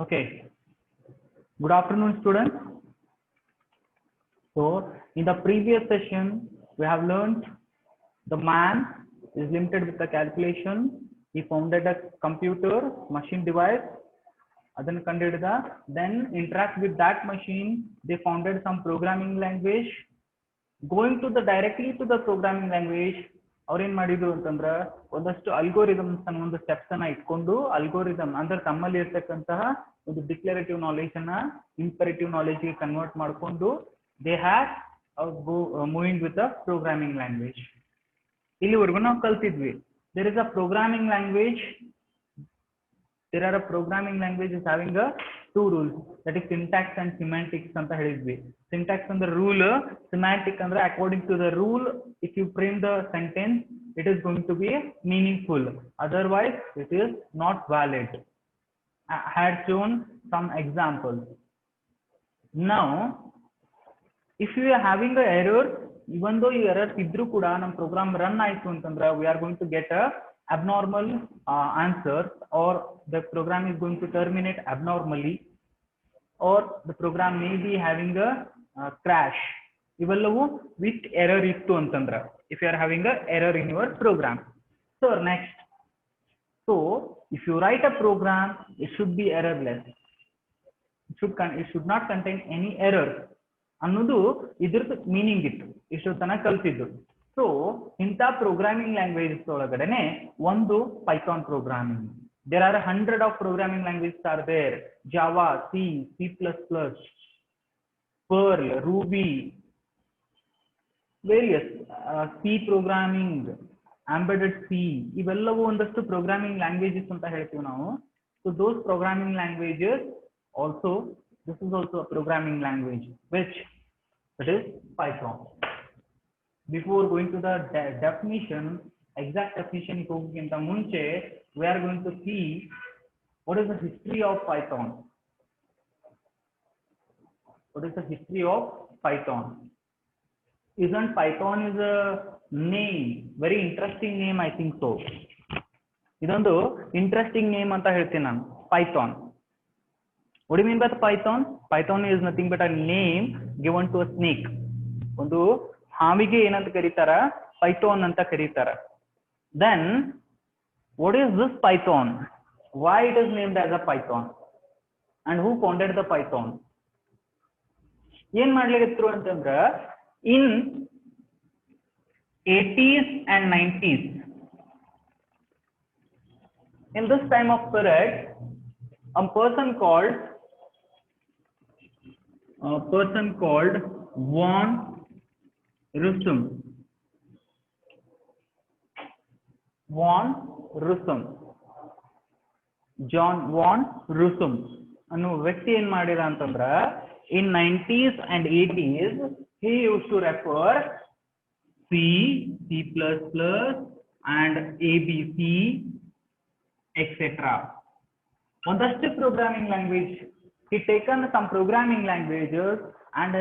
Okay. Good afternoon, students. So, in the previous session, we have learned the man is limited with the calculation. He founded a computer machine device. Then interact with that machine. They founded some programming language. Going to the directly to the programming language. ಅವ್ರು ಏನ್ ಮಾಡಿದ್ರು ಅಂತಂದ್ರೆ ಒಂದಷ್ಟು algorithms ಅನ್ನ ಒಂದು steps ಅನ್ನ ಇಟ್ಕೊಂಡು algorithm ಅಂದ್ರೆ ತಮ್ಮಲ್ಲಿ ಇರ್ತಕ್ಕಂತಹ ಒಂದು ಡಿಕ್ಲರೇಟಿವ್ ನಾಲೆಜ್ ಅನ್ನ ಇಂಪರೇಟಿವ್ ನಾಲೆಜ್ ಗೆ ಕನ್ವರ್ಟ್ ಮಾಡಿಕೊಂಡು they have moving with the programming language. ಇಲ್ಲಿವರೆಗೂ ನಾವು ಕಲ್ತಿದ್ವಿ. There is a programming language. There are a programming language is having a two rules, that is syntax and semantics ಅಂತ ಹೇಳಿದ್ವಿ. Syntax ಅಂದ್ರೆ rule, semantic ಅಂದ್ರೆ according to the rule if you frame the sentence it is going to be meaningful, otherwise it is not valid. I had shown some examples. Now if you are having a error, even though ಈ errors ಇದ್ರೂ ಕೂಡ ನಮ್ಮ program run ಆಯ್ತು ಅಂತಂದ್ರೆ we are going to get a abnormal answer, or the program is going to terminate abnormally, or the program may be having a crash. Ivellavvu with error ittu antandra if you are having a error in your program. So next, so if you write a program, it should be errorless. It should not contain any error ಅನ್ನೋದು ಇದ್ರದ್ದು meaning ಇತ್ತು ಇಷ್ಟು ತನಕ ಕಲ್ತಿದ್ದು. So ಇಂಥ programming languages ಒಳಗಡೆನೆ ಒಂದು Python programming. There are 100 of programming languages are there. Java, C, C++, Perl, Ruby, various C programming, embedded C, ಇವೆಲ್ಲವೂ ಒಂದಷ್ಟು ಪ್ರೋಗ್ರಾಮಿಂಗ್ ಲ್ಯಾಂಗ್ವೇಜಸ್ ಅಂತ ಹೇಳ್ತೀವಿ ನಾವು. So those programming languages also, this is also a programming language which it is Python. Before going to the definition, exact definition ಹೋಗೋಕ್ಕಿಂತ ಮುಂಚೆ we are going to see what is the history of Python. What is the history of Python? Isn't Python is a name, very interesting name, I think so. ಇದೊಂದು interesting name ಅಂತ ಹೇಳ್ತೀನಿ ನಾನು, Python. What do you mean by Python? Python is nothing but a name given to a snake. ಒಂದು ಹಾವಿಗೆ ಏನಂತ ಕರೀತಾರ? Python ಅಂತ ಕರೀತಾರ. Then what is this Python? Why it is named as a Python? And who founded the Python? ಏನ್ ಮಾಡ್ಲಿಕ್ಕೆ ಅಂತಂದ್ರ in 80s and 90s, in this time of period, a person called von Rossum. John von Rossum ಅನ್ನೋ ವ್ಯಕ್ತಿ ಏನ್ ಮಾಡಿದ ಅಂತಂದ್ರ in 90s and 80s he used to refer C, C++ and ABC etc. ಒಂದಷ್ಟು programming language, he taken some programming languages and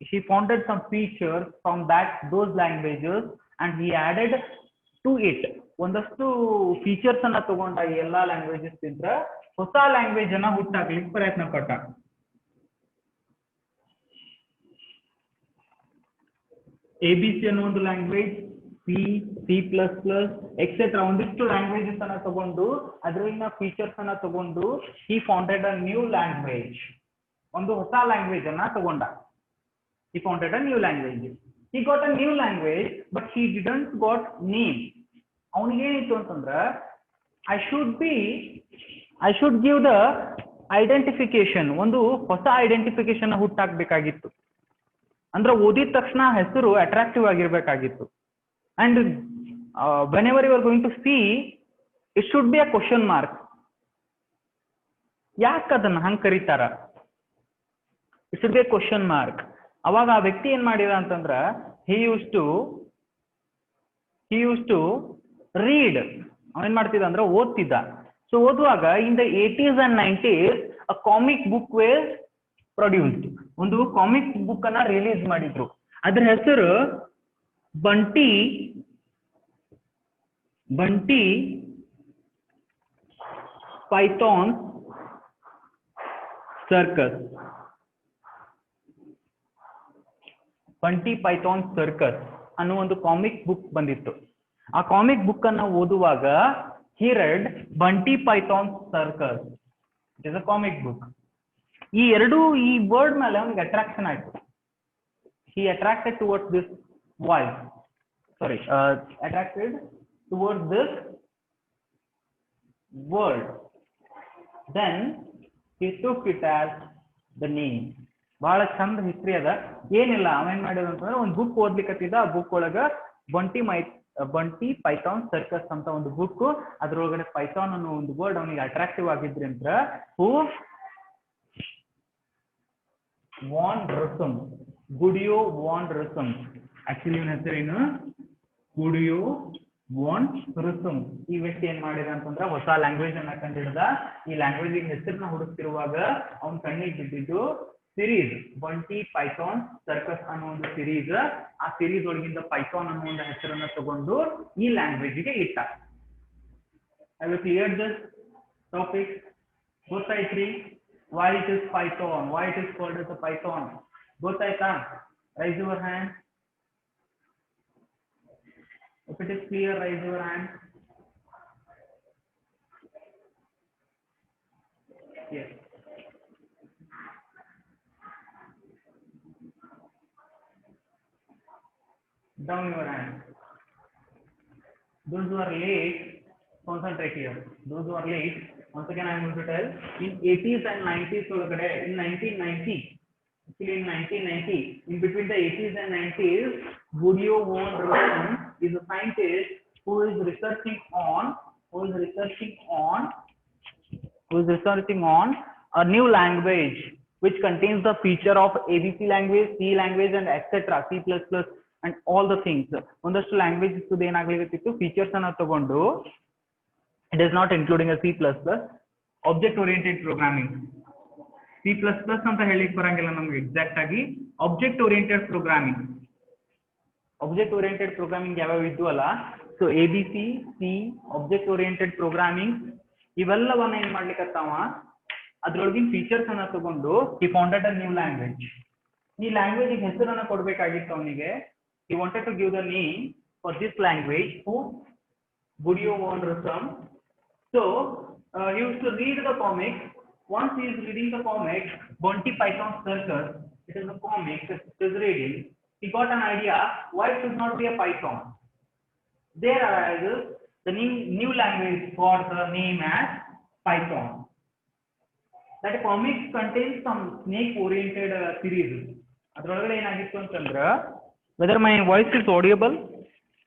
he founded some features from those languages and he added to it. ಒಂದಷ್ಟು features ಅನ್ನ ತಗೊಂಡ ಎಲ್ಲಾ languages ಇಂದ ಹೊಸ language ಅನ್ನ ಹುಟ್ಟಾಕ್ಲಿಕ್ಕೆ ಪ್ರಯತ್ನ ಪಟ್ಟ. ABC ಅನ್ನೋ ಒಂದು ಲ್ಯಾಂಗ್ವೇಜ್, C, C++ ಎಕ್ಸೆಟ್ರಾ ಒಂದಿಷ್ಟು ಲ್ಯಾಂಗ್ವೇಜಸ್ ಅನ್ನ ತಗೊಂಡು ಅದರಲ್ಲಿನ ಫೀಚರ್ಸ್ ಅನ್ನ ತಗೊಂಡು he founded a new language. ಒಂದು ಹೊಸ ಲ್ಯಾಂಗ್ವೇಜ್ ಅನ್ನ ತಗೊಂಡ. He founded a new language. He got a new language but he didn't got name. ಅವನಿಗೆ ಏನಿತ್ತು ಅಂತಂದ್ರ I should give the identification, ಒಂದು ಹೊಸ ಐಡೆಂಟಿಫಿಕೇಶನ್ ಹುಟ್ಟಾಕ್ಬೇಕಾಗಿತ್ತು. ಅಂದ್ರೆ ಓದಿದ ತಕ್ಷಣ ಹೆಸರು ಅಟ್ರಾಕ್ಟಿವ್ ಆಗಿರ್ಬೇಕಾಗಿತ್ತು. And whenever you are going to see, it should be a question mark. ಯಾಕೆ ಅದನ್ನ ಹಂಗ್ ಕರೀತಾರ? It should be a question mark. ಅವಾಗ ಆ ವ್ಯಕ್ತಿ ಏನ್ ಮಾಡಿದ ಅಂತಂದ್ರ he used to read. ಅವನ್ ಮಾಡ್ತಿದ್ದ ಅಂದ್ರೆ ಓದ್ತಿದ್ದ. ಸೊ ಓದುವಾಗ in the 80s and 90s a comic book was produced. ಒಂದು ಕಾಮಿಕ್ ಬುಕ್ ಅನ್ನ ರಿಲೀಸ್ ಮಾಡಿದ್ರು. ಅದ್ರ ಹೆಸರು ಬಂಟಿ Python ಸರ್ಕಸ್, ಬಂಟಿ ಪೈಥಾನ್ ಸರ್ಕಸ್ ಅನ್ನೋ ಒಂದು ಕಾಮಿಕ್ ಬುಕ್ ಬಂದಿತ್ತು. ಆ ಕಾಮಿಕ್ ಬುಕ್ ಅನ್ನ ಓದುವಾಗ he read Bunty Python circus, it is a comic book. ಈ ವರ್ಡ್ ಮೇಲೆ ಅವನಿಗೆ ಅಟ್ರಾಕ್ಷನ್ ಆಯ್ತು. he attracted towards this voice, attracted towards this word, then he took it as the name. ಬಹಳ ಚಂದ ಹಿಸ್ಟ್ರಿ ಅದ. ಏನಿಲ್ಲ, ಅವೇನ್ ಮಾಡಿದ ಅಂತಂದ್ರೆ ಒಂದು ಬುಕ್ ಓದ್ಲಿಕ್ಕತ್ತಿದ್ದ. ಆ ಬುಕ್ ಒಳಗ ಬಂಟಿ ಪೈಥಾನ್ ಸರ್ಕಸ್ ಅಂತ ಒಂದು ಬುಕ್, ಅದ್ರೊಳಗಡೆ ಪೈಥಾನ್ ಅನ್ನೋ ಒಂದು ವರ್ಡ್ ಅವನಿಗೆ ಅಟ್ರಾಕ್ಟಿವ್ ಆಗಿದ್ರಿಂದ ಹೂ van Rossum, Guido van Rossum, actually ಇವನ ಹೆಸರೇನು ಗುಡಿಯೋ ವಾನ್ ರಸಮ್. ಈ ವ್ಯಕ್ತಿ ಏನ್ ಮಾಡಿದ ಅಂತಂದ್ರ ಹೊಸ ಲ್ಯಾಂಗ್ವೇಜ್ ಅನ್ನ ಕಂಡಿಡ್ದ. ಈ ಲ್ಯಾಂಗ್ವೇಜ್ ಹೆಸರನ್ನ ಹುಡುಕ್ತಿರುವಾಗ ಅವ್ನ ಕಣ್ಣಿಗೆ ಬಿದ್ದಿದ್ದು ಸಿರೀಸ್ ಬಂಟಿ ಪೈಥಾನ್ ಸರ್ಕಸ್ ಅನ್ನೋ ಒಂದು ಸಿರೀಸ್. ಆ ಸಿರೀಸ್ ಒಳಗಿಂದ ಪೈಥಾನ್ ಅನ್ನೋ ಒಂದು ಹೆಸರನ್ನ ತಗೊಂಡು ಈ ಲ್ಯಾಂಗ್ವೇಜ್ಗೆ ಇಟ್ಟ. I will clear this topic. ಗೊತ್ತಾಯ್ತ್ರಿ why it is Python, why it is called as a Python? ಗೊತ್ತಾಯ್ತಾ? Raise your hand. If it is clear, raise your hand. Yes. Down your hand. Those who are late, concentrate here. Those who are late, once again I am going to tell, in 80s and 90s ಒಳಗಡೆ, in 1990, actually in 1990, in between the 80s and 90s, Gudiyo von Rosen is a scientist who is researching on a new language which contains the feature of ABC language, C language and etc. C++ and all the things. ಒಂದಷ್ಟು language ಏನಾಗ್ಲಿಕ್ಕೆ features ಅನ್ನ ತಗೊಂಡು, it is not including a C++, object oriented programming. C++ ಅಂತ ಹೇಳಿಕ್ ಬರಂಗಿಲ್ಲ ನಮ್ಗೆ exact ಆಗಿ. Object oriented programming, object oriented programming ಯಾವ್ಯಾವ ಇದ್ದು ಅಲ್ಲ, so ABC, C, object oriented programming, ಇವೆಲ್ಲವನ್ನ ಏನ್ ಮಾಡ್ಲಿಕ್ಕತ್ತಾವ, ಅದ್ರೊಳಗಿನ ಫೀಚರ್ಸ್ ಅನ್ನ ತಗೊಂಡು he founded a new language. ಈ ಲ್ಯಾಂಗ್ವೇಜ್ ಹೆಸರನ್ನ ಕೊಡ್ಬೇಕಾಗಿತ್ತು ಅವನಿಗೆ. he wanted to give the name for this language who Gudiyo von Rosen. So he used to read the comic. Once he is reading the comic, Monty Python Circus, it is a comic he is reading, he got an idea, why it should not be a Python. There arises the new language for the name as Python. That comic contains some snake oriented series. ಅದರೊಳಗಡೆ ಏನಾಗಿತ್ತು ಅಂತಂದ್ರೆ, whether my voice is audible,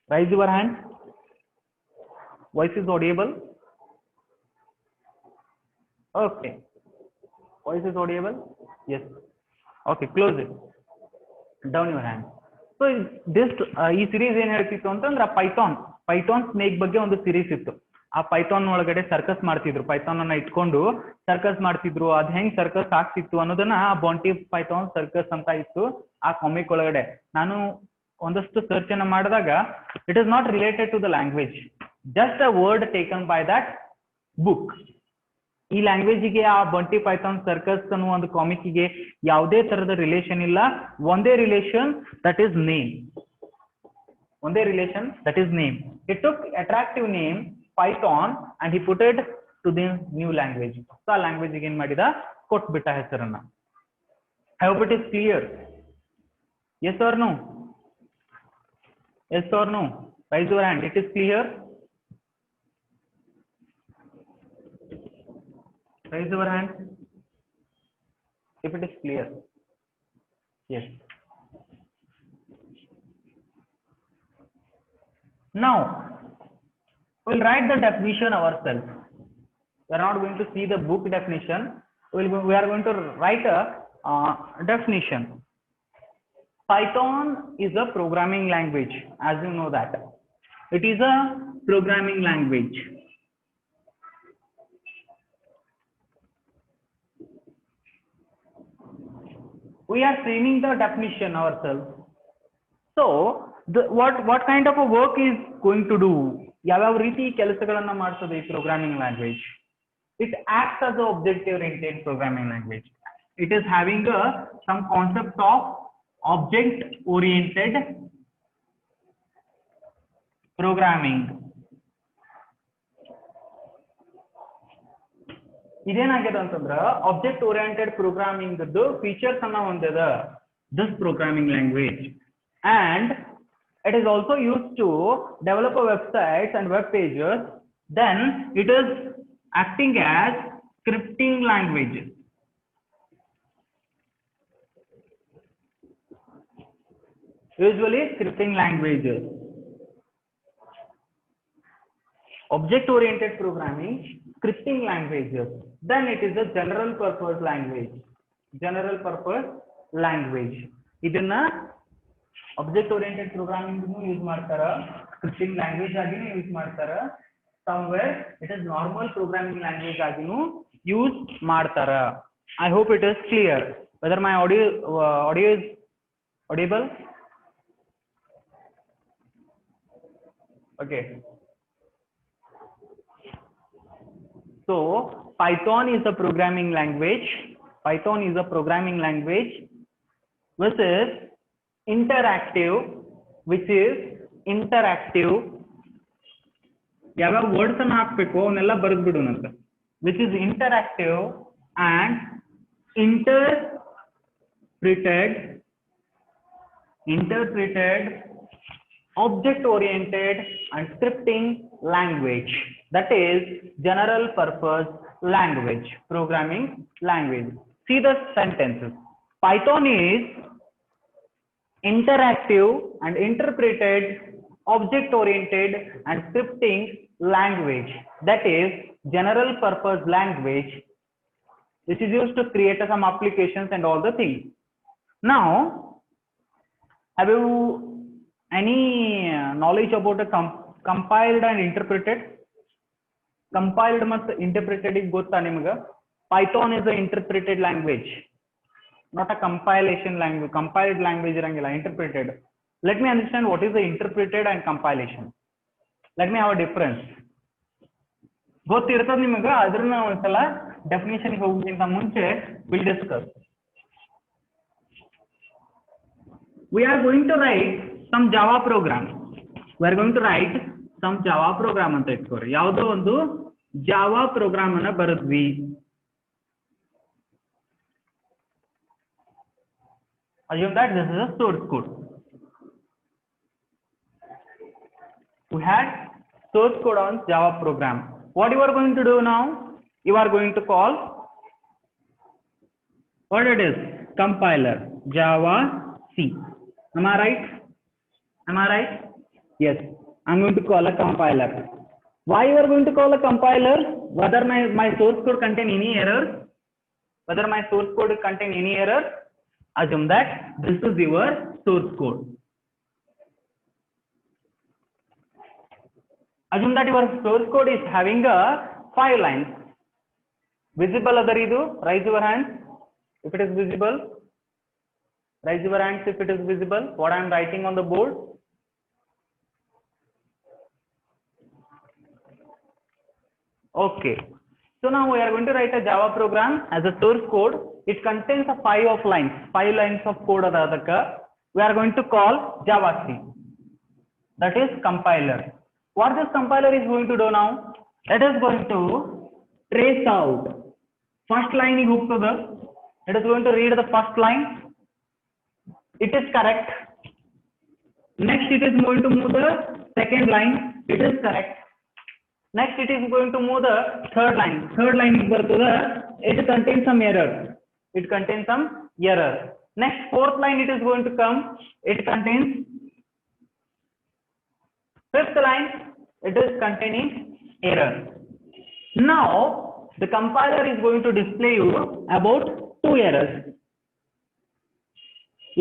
raise your hand. Voice is audible? Okay. Voice is audible? Yes. Okay, close it. Down your hand. So this ಈ series ಏನ್ ಹೇಳ್ತಿತ್ತು ಅಂತಂದ್ರೆ Python snake ಬಗ್ಗೆ ಒಂದು series ಇತ್ತು. ಆ ಪೈಥಾನ್ ಒಳಗಡೆ ಸರ್ಕಸ್ ಮಾಡ್ತಿದ್ರು, ಪೈಥಾನ್ ಅನ್ನ ಇಟ್ಕೊಂಡು ಸರ್ಕಸ್ ಮಾಡ್ತಿದ್ರು. ಅದ್ ಹೆಂಗ್ ಸರ್ಕಸ್ ಆಗ್ತಿತ್ತು ಅನ್ನೋದನ್ನ ಬಾಂಟಿ ಪೈಥಾನ್ ಸರ್ಕಸ್ ಅಂತ ಇತ್ತು ಆ ಕಾಮಿಕ್ ಒಳಗಡೆ. ನಾನು ಒಂದಷ್ಟು ಸರ್ಚ್ ಅನ್ನ ಮಾಡಿದಾಗ it is not related to the language, just a word taken by that book. ಈ ಲ್ಯಾಂಗ್ವೇಜಿಗೆ ಆ ಬಂಟಿ ಪೈಥಾನ್ ಸರ್ಕಸ್ ಅನ್ನೋ ಒಂದು ಕಾಮಿಕ್ಗೆ ಯಾವುದೇ ತರದ ರಿಲೇಷನ್ ಇಲ್ಲ. ಒಂದೇ ರಿಲೇಷನ್, ದಟ್ ಇಸ್ ನೇಮ್. ಒಂದೇ relation, that is name. he took attractive name Python and he put it to the new language. So ಆ ಲ್ಯಾಂಗ್ವೇಜಿಗೆ ಏನ್ ಮಾಡಿದ, ಕೊಟ್ಬಿಟ್ಟ ಹೆಸರನ್ನ. I hope it is clear. Yes or no? Yes or no? Raise your hand. It is clear? Raise your hand if it is clear. Yes. Now we'll write the definition ourselves. We are not going to see the book definition. We are going to write a definition. Python is a programming language, as you know that. It is a programming language. We are framing the definition ourselves. So what kind of a work is going to do? ಯಾವ್ಯಾವ ರೀತಿ ಕೆಲಸಗಳನ್ನ ಮಾಡ್ತದೆ ಈ programming language? It acts as an object oriented programming language. it is having some concept of object oriented programming. ಇದೇನಾಗಿದೆ ಅಂತಂದ್ರ object oriented programming features ಅನ್ನ ಹೊಂದಿದ this programming language, and it is also used to develop a websites and web pages. Then it is acting as scripting languages. Usually scripting languages. Object oriented programming, scripting languages. Then it is a general purpose language. General purpose language. ಇದನ್ನ object oriented programming use ಮಾಡ್ತಾರ, scripting language ಆಗಿನೂ use ಮಾಡ್ತಾರ, somewhere it is normal programming language ಆಗಿನೂ use ಮಾಡ್ತಾರ. I hope it is clear. Whether my audio is audible? Okay. So Python is a programming language. Python is a programming language which is interactive. ಯಾವ words ಅನ್ನ ಹಾಕ್ಬೇಕು ಅವನ್ನೆಲ್ಲ ಬರೆದ್ಬಿಡು ಅಂತ. Which is interactive and interpreted object oriented and scripting language. That is general purpose language, programming language. See the sentences. Python is interactive and interpreted object oriented and scripting language. That is general purpose language which is used to create some applications and all the things. Now, have you any knowledge about a compiled and interpreted? Compiled ಮತ್ತು interpreted ಗೊತ್ತಾ ನಿಮಗೆ? Python is a interpreted language, not a compilation language. Compiled language ಇರಂಗಿಲ್ಲ, interpreted. Let me understand what is the interpreted and compilation. Let me have a difference. ಗೊತ್ತಿರ್ತದೆ ನಿಮಗೆ, ಅದನ್ನ ಒಂದ್ಸಲ definition ಹೋಗೋಕ್ಕಿಂತ ಮುಂಚೆ we'll discuss. We are going to write some Java program. We are going to write some Java program ಅಂತ ಇಟ್ಕೋರಿ. ಯಾವುದೋ ಒಂದು Java program ಅನ್ನ ಬರೆದ್ವಿ. Assume that this is a source code. We had source code on Java program. What you are going to do now? You are going to call what it is? Compiler Java C. Am I right? Am I right? Yes. I'm going to call a compiler. Why you are going to call a compiler? Whether my source code contain any error? Whether my source code contain any error? Assume that this is your source code. Assume that your source code is having a 5 lines. Visible other idu? Raise your hands if it is visible. Raise your hands if it is visible. What I am writing on the board. Okay. So now we are going to write a Java program as a source code. It contains a 5 lines. 5 lines of code adadaka. We are going to call Java C. That is compiler. What this compiler is going to do now? It is going to trace out first line is hooked to the. It is going to read the first line. It is correct. Next it is going to move the second line. It is correct. Next it is going to move the third line. Third line is going to the. It contains some error. It contains some error. Next fourth line it is going to come. It contains fifth line. It is containing error. Now the compiler is going to display you about 2 errors.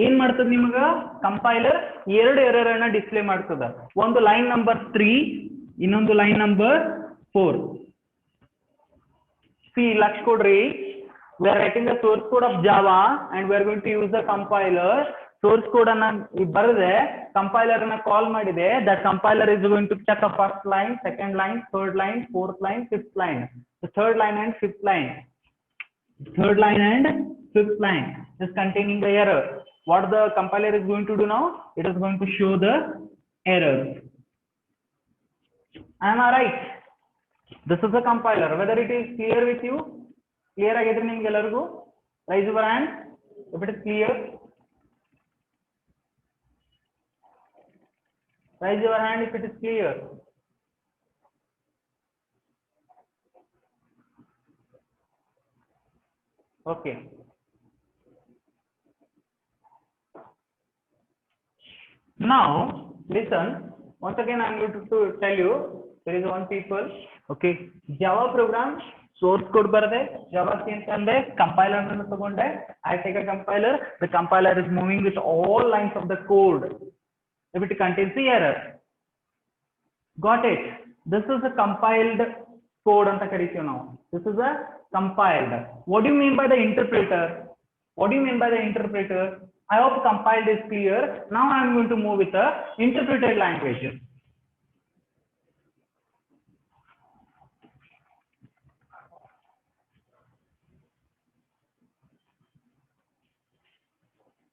ಏನ್ ಮಾಡ್ತದ ನಿಮಗ compiler 2 error ಅನ್ನ display ಮಾಡ್ತದ. ಒಂದು line number 3, ಇನ್ನೊಂದು line number 4. See, lakh ಕೊಡ್ರಿ. We are writing the source code of Java and we are going to use the compiler. Source code ಅನ್ನ ಬರೆದೆ, ಕಂಪೈಲರ್ ಅನ್ನ ಕಾಲ್ ಮಾಡಿದೆ. That compiler is going to check the first line, second line, third line, fourth line, fifth line. The third line and fifth line. Third line and fifth line is containing the error. What the compiler is going to do now? It is going to show the errors. Am I right? This is the compiler. Whether it is clear with you? Clear agidre nimge ellargu? Raise your hand if it is clear. Raise your hand if it is clear. Okay. Now, listen. Once again, I am going to tell you, there is one people, okay, Java program, source code barade, Java change kande, compiler nanu tagonde, I take a compiler, the compiler is moving with all lines of the code. If it contains the error. Got it? This is a compiled code anta kariತೀವಿ ನಾವು. This is a compiled. What do you mean by the interpreter? What do you mean by the interpreter? I hope compiled is clear. Now I am going to move with the interpreted language.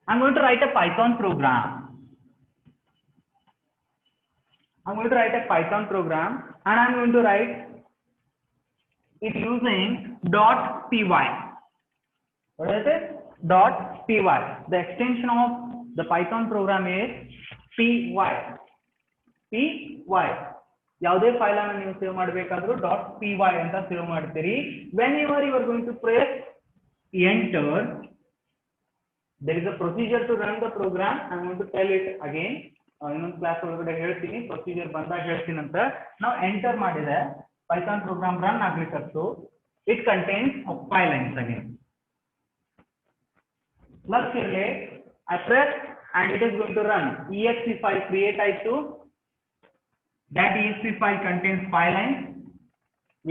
I'm going to write a Python program. I'm going to write a Python program and I'm going to write it using .py. What is it? .py. The extension of the Python program is py. py. ಯಾವುದೇ file ಅನ್ನು ನೀವು save ಮಾಡಬೇಕಾದ್ರೂ .py ಅಂತ save ಮಾಡ್ತೀರಿ. Whenever you are going to press enter, there is a procedure to run the program. I'm going to tell it again. ಇನ್ನೊಂದು class ಒಳಗಡೆ ಹೇಳ್ತೀನಿ, procedure ಬಂದಾಗ ಹೇಳ್ತೀನಿ ಅಂತ. ನಾವು ಎಂಟರ್ ಮಾಡಿದೆ, ಪೈಥಾನ್ ಪ್ರೋಗ್ರಾಮ್ ರನ್ ಆಗ್ಲಿಕ್ಕತ್ತು. It contains 5 lines again. Plus here I press and it is going to run. exe file create ಆಯ್ತು. That exe file contains 5 lines.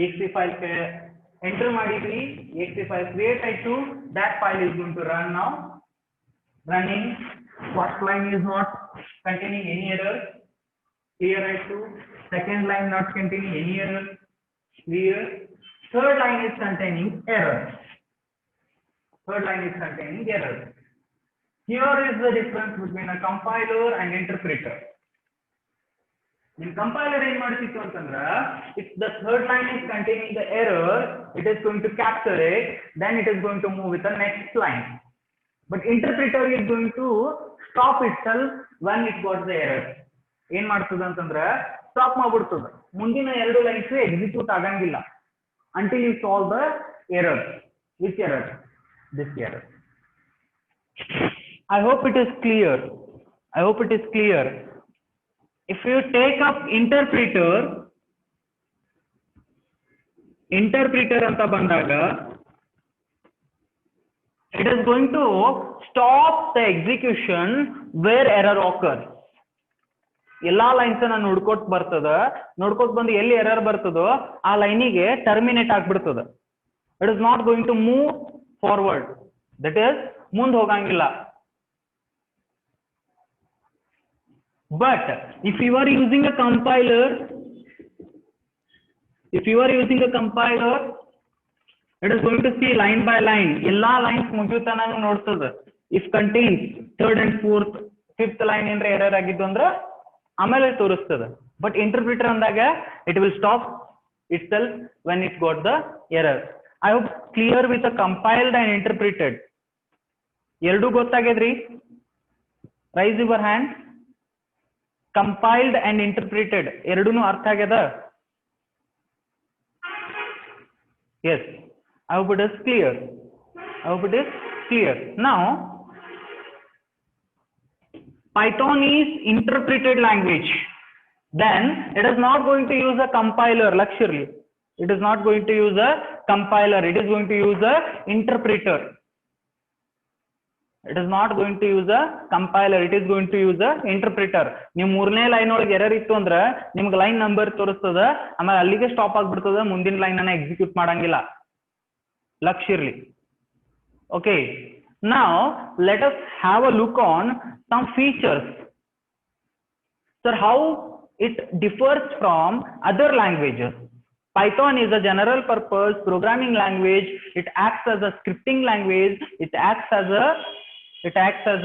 exe file enter ಮಾಡಿದ್ರಿ, exe file create ಆಯ್ತು. That file is going to run now. Running. First line is not containing any error. Clear ಆಯ್ತು. Second line not containing any error. Clear. Third line is containing error. Third line is containing error. Here is the difference between a compiler and interpreter. In compiler ಏನು ಮಾಡ್ತಿತ್ತು ಅಂತಂದ್ರೆ, if the third line is containing the error, it is going to capture it, then it is going to move with the next line. But interpreter is going to stop itself when it got the error. ಏನ್ ಮಾಡ್ತದ ಅಂತಂದ್ರೆ stop ಮಾಡ್ಬಿಡ್ತದ, ಮುಂದಿನ 2 lines execute ಆಗಂಗಿಲ್ಲ until you solve the error. Which error? This error. I hope it is clear. I hope it is clear. If you take up interpreter anta bandaga, it is going to stop the execution where error occurs. ಎಲ್ಲಾ lines ಅನ್ನ ನೋಡ್ಕೋತ ಬಂದು ಎಲ್ಲಿ error ಬರ್ತದೋ ಆ ಲೈನಿಗೆ terminate ಆಗ್ಬಿಡ್ತದ. It is not going to move forward. That is ಮುಂದೆ ಹೋಗಂಗಿಲ್ಲ. But if you are using a compiler, it is going to see line by line. ಎಲ್ಲಾ ಲೈನ್ಸ್ ಮುಗಿಯುತ್ತಾನ ನೋಡ್ತದ. If contains third and fourth fifth line ಏನ್ರ error ಆಗಿದ್ದು ಅಂದ್ರ ಆಮೇಲೆ ತೋರಿಸ್ತದ. ಬಟ್ ಇಂಟರ್ಪ್ರಿಟರ್ ಅಂದಾಗ it will stop itself when it got the error. I hope clear with a compiled and interpreted. ಎರಡೂ ಗೊತ್ತಾಗ್ಯದ್ರಿ? Raise your hand. Compiled and interpreted ಎರಡೂನು ಅರ್ಥ ಆಗ್ಯದ? Yes, I hope it is clear. Now, Python is interpreted language. Then it is not going to use a compiler. Luxury. It is not going to use a compiler. It is going to use a interpreter. It is not going to use a compiler. It is going to use a interpreter. ನೀವು ಮೂರನೇ line ಒಳಗೆ error ಇತ್ತು ಅಂದ್ರೆ ನಿಮ್ಗೆ line number ತೋರಿಸ್ತದ, ಆಮೇಲೆ ಅಲ್ಲಿಗೆ stop ಆಗ್ಬಿಡ್ತದ, ಮುಂದಿನ line ಅನ್ನ ಎಕ್ಸಿಕ್ಯೂಟ್ ಮಾಡಂಗಿಲ್ಲ. ಲಕ್ಷ್ಯರ್ಲಿ. Okay, now let us have a look on some features. Sir, how it differs from other languages. Python is a general purpose programming language. It acts as a scripting language. It acts as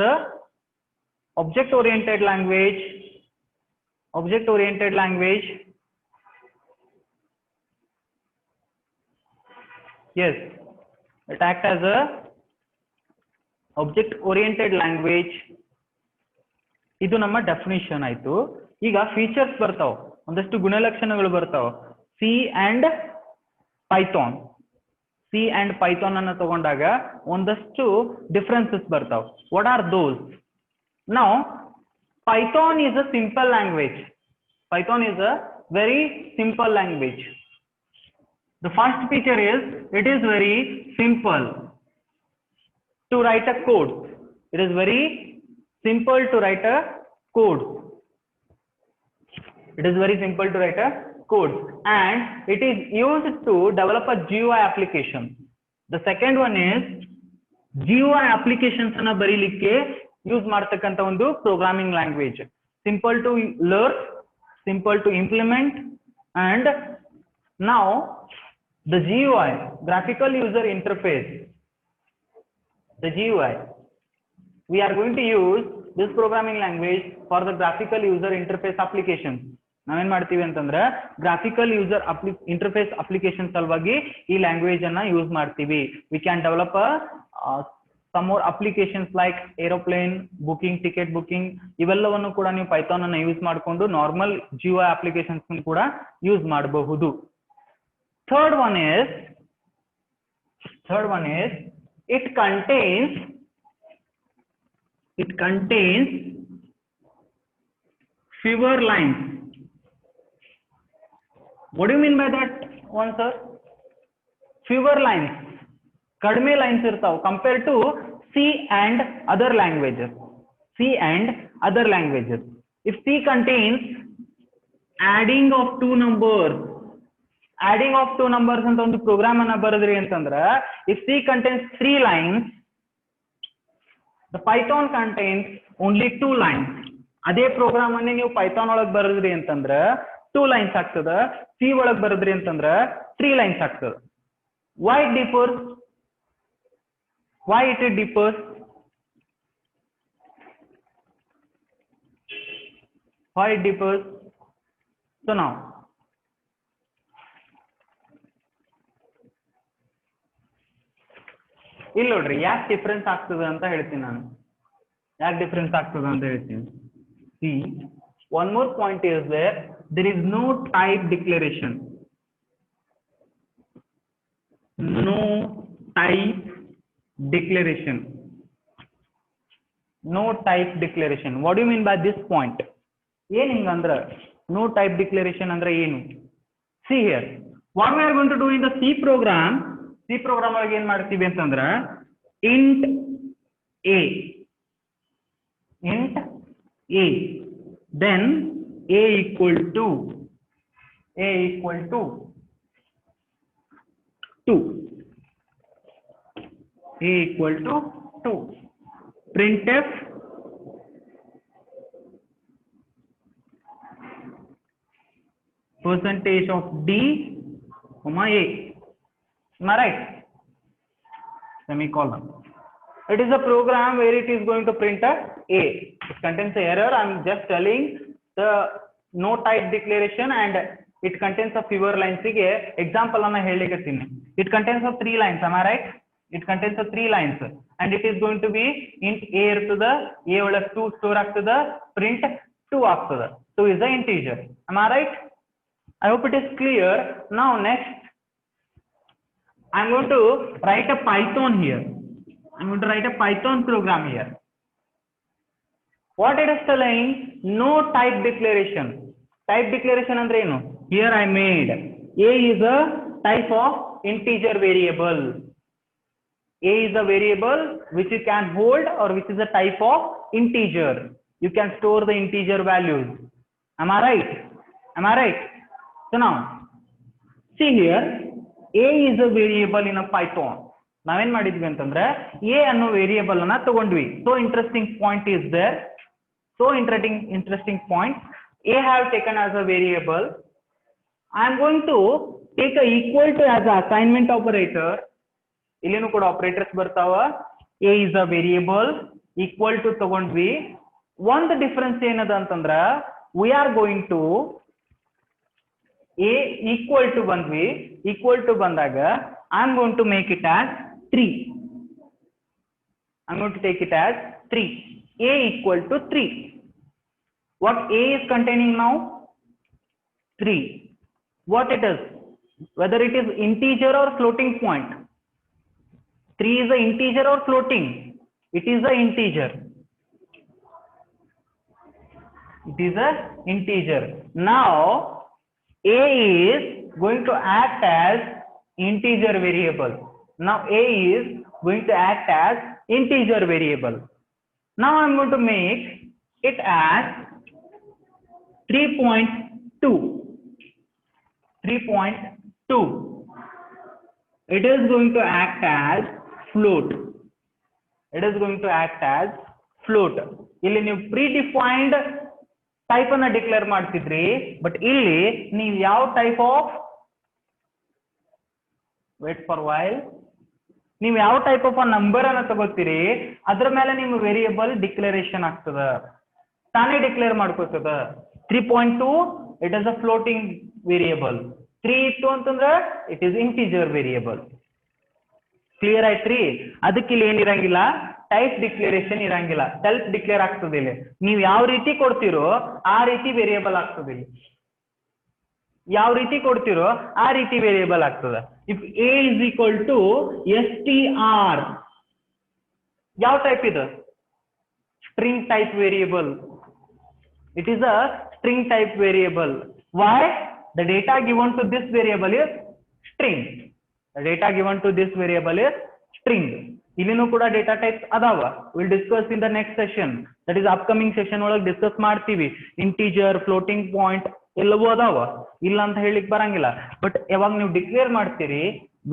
a object oriented language. Yes, it acts as a object oriented language. ಇದು ನಮ್ಮ definition ಆಯ್ತು. ಈಗ features ಬರ್ತಾವ, ಒಂದಷ್ಟು ಗುಣಲಕ್ಷಣಗಳು ಬರ್ತಾವ. C and Python ಅನ್ನ ತಗೊಂಡಾಗ ಒಂದಷ್ಟು ಡಿಫರೆನ್ಸಸ್ ಬರ್ತಾವ. What are those? Now Python is a simple language. Python is a very simple language. The first feature is it is very simple to write a code. It is very simple to write a code. It is very simple to write a code, and it is used to develop a GUI application. The second one is GUI applications ಅನ್ನ ಬರೀಲಿಕ್ಕೆ use ಮಾಡ್ತಕ್ಕಂಥ ಒಂದು programming language. Simple to learn, simple to implement, and now the GUI, graphical user interface, the GUI, we are going to use this programming language for the graphical user interface applications. ನಾವೇನ್ ಮಾಡ್ತೀವಿ ಅಂತಂದ್ರೆ graphical user interface application ಸಲುವಾಗಿ ಈ language ಅನ್ನ use ಮಾಡ್ತೀವಿ. We can develop some more applications like aeroplane booking, ticket booking, ಇವೆಲ್ಲವನ್ನು ಕೂಡ ನೀವು ಪೈಥಾನ್ ಅನ್ನು ಯೂಸ್ ಮಾಡಿಕೊಂಡು ನಾರ್ಮಲ್ GUI ಅಪ್ಲಿಕೇಶನ್ಸ್ ಕೂಡ ಯೂಸ್ ಮಾಡಬಹುದು. Third one is it contains fewer lines. What do you mean by that one, sir? Fewer lines, ಕಡಿಮೆ lines ಇರ್ತಾವ compare to C and other languages. If C contains adding of two numbers ಅಂತ ಒಂದು program ಅನ್ನ ಬರೆದ್ರಿ ಅಂತಂದ್ರ, if C contains 3 lines, the Python contains only 2 lines. ಅದೇ program ಅನ್ನೇ ನೀವು Python ಒಳಗ್ ಬರೆದ್ರಿ ಅಂತಂದ್ರ 2 lines ಆಗ್ತದ, C ಒಳಗ್ ಬರೆದ್ರಿ ಅಂತಂದ್ರ 3 lines ಆಗ್ತದ. Why it differs? So now ಇಲ್ಲಿ ನೋಡ್ರಿ ಯಾಕೆ ಡಿಫರೆನ್ಸ್ ಆಗ್ತದೆ ಅಂತ ಹೇಳ್ತೀನಿ ನಾನು. See, one more point is there is no type declaration. No type declaration. What do you mean by this point? ಏನ್ ಹಿಂಗಂದ್ರ no type declaration ಅಂದ್ರೆ ಏನು? See here, what we are going to do in the C program ಒಳಗೆ ಏನ್ ಮಾಡ್ತೀವಿ ಅಂತಂದ್ರ int a, then a equal to 2. Printf percentage of d, comma a. Am I right? Semicolon. It is a program where it is going to print a. It contains an error. I am just telling the no type declaration and it contains a fewer lines. ಗೆ example ಅನ್ನ ಹೇಳಿಕತ್ತೀನಿ. It contains of 3 lines. Am I right? It contains of 3 lines and it is going to be int a ಇರ್ತದ, a ಒಳಗೆ 2 store ಆಗ್ತದ, print 2 ಆಗ್ತದ. 2 is the integer. Am I right? I hope it is clear. Now next I am going to write a Python here. I'm going to write a Python program here. What it is telling? No type declaration. Type declaration andre enu? Here I made a is a type of integer variable. A is a variable which you can hold or which is a type of integer. You can store the integer values. Am I right? So now see here, a is a variable in a Python. ನಾವೇನ್ ಮಾಡಿದ್ವಿ ಅಂತಂದ್ರೆ a ಅನ್ನೋ variable ಅನ್ನ ತಗೊಂಡ್ವಿ. So interesting point is there. Interesting point. A have taken as a variable. I am going to take a equal to as a assignment operator. ಇಲ್ಲೇನು ಕೂಡ operators ಬರ್ತಾವ. a is a variable, equal to ತಗೊಂಡ್ವಿ. ಒಂದು difference ಏನದ ಅಂತಂದ್ರ we are going to a equal to ಬಂದ್ವಿ, equal to ಬಂದಾಗ I am going to make it as 3. I'm going to take it as 3. a equal to 3. What a is containing now? 3. What it is? Whether it is integer or floating point. 3 is a integer or floating? It is a integer. It is a integer. Now a is going to act as integer variable. Now a is going to act as integer variable. Now I am going to make it as 3.2. 3.2. It is going to act as float. It is going to act as float. ಇಲ್ಲಿ ನೀವು predefined type ಅನ್ನ declare ಮಾಡ್ತಿದ್ರಿ, but ಇಲ್ಲಿ ನೀವು ಯಾವ type of wait for while ನೀವು ಯಾವ type of number ಅನ್ನ ತಗೋತೀರಿ ಅದ್ರ ಮೇಲೆ ನಿಮ್ಮ ವೇರಿಯೇಬಲ್ ಡಿಕ್ಲರೇಷನ್ ಆಗ್ತದ, ತಾನೇ ಡಿಕ್ಲೇರ್ ಮಾಡ್ಕೋತದ. 3.2 it is a floating variable. 3 ಇತ್ತು ಅಂತಂದ್ರೆ it is integer variable. Clear ಆಯ್ತ್ರಿ? ಅದಕ್ಕೆ ಇಲ್ಲಿ ಏನಿರಂಗಿಲ್ಲ, ಟೈಪ್ ಡಿಕ್ಲರೇಷನ್ ಇರಂಗಿಲ್ಲ, ಸೆಲ್ಫ್ ಡಿಕ್ಲೇರ್ ಆಗ್ತದೆ. ಇಲ್ಲಿ ನೀವು ಯಾವ ರೀತಿ ಕೊಡ್ತಿರೋ ಆ ರೀತಿ ವೇರಿಯೇಬಲ್ ಆಗ್ತದೆ. ಇಲ್ಲಿ ಯಾವ ರೀತಿ ಕೊಡ್ತಿರೋ ಆ ರೀತಿ ವೇರಿಯೇಬಲ್ ಆಗ್ತದೆ. If a is equal to str, ಯಾವ ಟೈಪ್ ಇದು? String type variable. It is a string type variable. Why? The data given to this variable is string. The data given to this variable is string. ಇಲ್ಲಿನೂ ಕೂಡ data types ಅದಾವ. Will discuss in the next session, that is upcoming session ಒಳಗೆ discuss ಮಾಡ್ತೀವಿ. Integer, floating point ಎಲ್ಲವೂ ಅದಾವ, ಇಲ್ಲ ಅಂತ ಹೇಳಿಕ್ ಬರಂಗಿಲ್ಲ. ಬಟ್ ಯಾವಾಗ ನೀವು ಡಿಕ್ಲೇರ್ ಮಾಡ್ತೀರಿ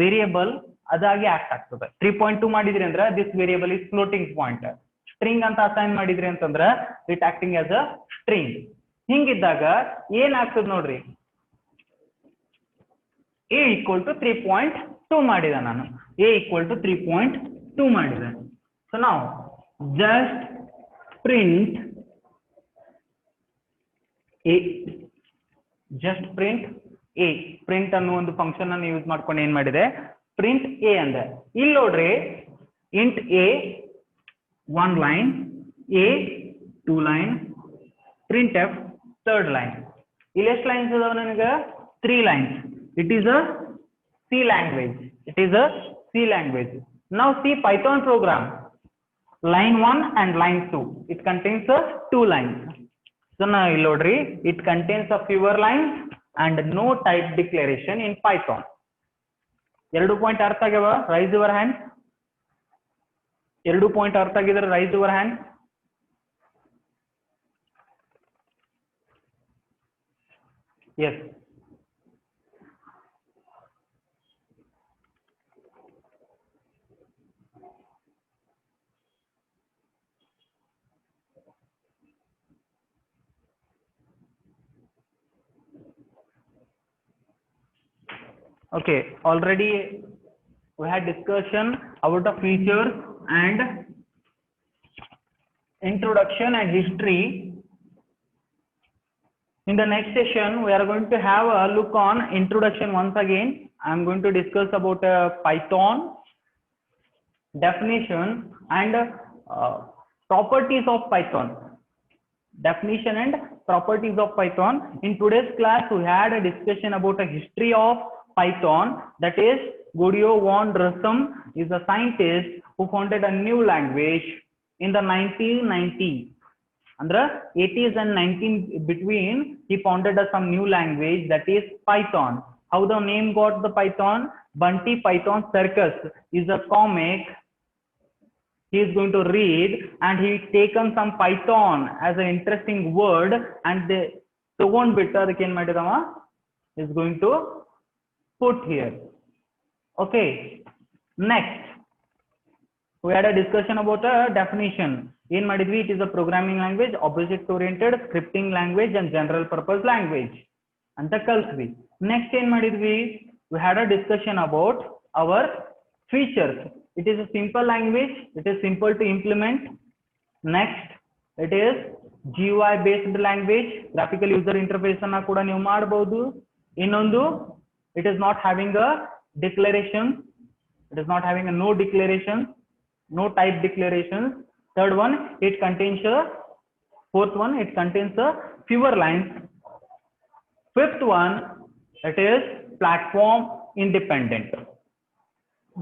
ವೇರಿಯೇಬಲ್ ಅದಾಗಿ ಆಕ್ಟ್ ಆಗ್ತದೆ. 3.2 ಮಾಡಿದ್ರಿ ಅಂದ್ರೆ this variable is floating point. String ಅಂತ ಅಸೈನ್ ಮಾಡಿದ್ರಿ ಅಂತಂದ್ರ it acting as a string. ಹಿಂಗಿದ್ದಾಗ ಏನ್ ಆಗ್ತದ ನೋಡ್ರಿ, a equal to 3.2 ಮಾಡಿದ ನಾನು. a equal to 3.2 ಮಾಡಿದೆ. ಸೊ ನಾವು just print a, just print a. Print ಅನ್ನೋ ಒಂದು ಫಂಕ್ಷನ್ ಅನ್ನು ಯೂಸ್ ಮಾಡ್ಕೊಂಡು ಏನ್ ಮಾಡಿದೆ, ಪ್ರಿಂಟ್ a ಅಂದೆ. ಇಲ್ಲಿ ನೋಡ್ರಿ, int a 1 line, a 2 line, printf 3rd line. ಇಲ್ಲಿ ಎಷ್ಟು ಲೈನ್ಸ್ ಅದಾವ ನನಗೆ? 3 lines. It is a C language. It is a C language. Now see Python program. Line 1 and line 2. It contains 2 lines. So now you load re. It contains a fewer lines and no type declaration in Python. 2 point ಅರ್ಥ ಆಗ್ಯಾವ? Raise your hand. 2 point ಅರ್ಥ ಆಗಿದ್ರೆ raise your hand. Yes. Okay, already we had discussion about the features and introduction and history. In the next session we are going to have a look on introduction once again. I am going to discuss about Python, definition and properties of Python. Definition and properties of Python. In today's class we had a discussion about a history of Python, that is Guido van Rossum is a scientist who founded a new language in the 1990s. Andre 80s and 19 between, he founded some new language, that is Python. How the name got the Python? Bunty Python Circus is a comic he is going to read, and he taken some Python as an interesting word and they ತಗೊಂಡ್ ಬಿಟ್ಟು ಅದಕ್ಕೆ ಏನ್ ಮಾಡಿದವ is going to put here. Okay, next we had a discussion about a definition. ಏನ್ ಮಾಡಿದ್ವಿ? It is a programming language, object oriented, scripting language and general purpose language ಅಂತ ಕಲ್ತ್ವಿ. Next ಏನ್ ಮಾಡಿದ್ವಿ? we had a discussion about our features. It is a simple language. It is simple to implement. Next, it is GUI based language. Graphical user interface ಅನ್ನ ಕೂಡ ನೀವು ಮಾಡಬಹುದು. ಇನ್ನೊಂದು, it is not having a declaration. It is not having a no declaration, no type declarations. Third one, it contains a fourth one, it contains a fewer lines. Fifth one, it is platform independent.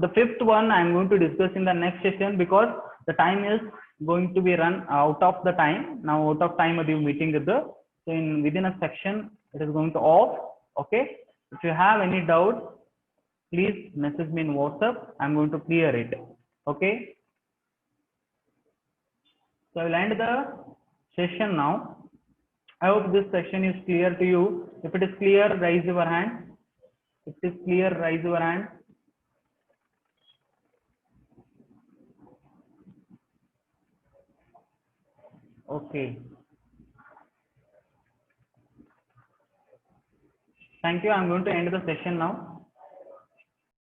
The fifth one I am going to discuss in the next session because the time is going to be run out of the time. Now out of time the meeting is the, so in within a section it is going to off. Okay, if you have any doubt, please message me in WhatsApp. I'm going to clear it. Okay, so I will end the session now. I hope this section is clear to you. If it is clear, raise your hand. If it is clear, raise your hand. Okay, thank you. I'm going to end the session now.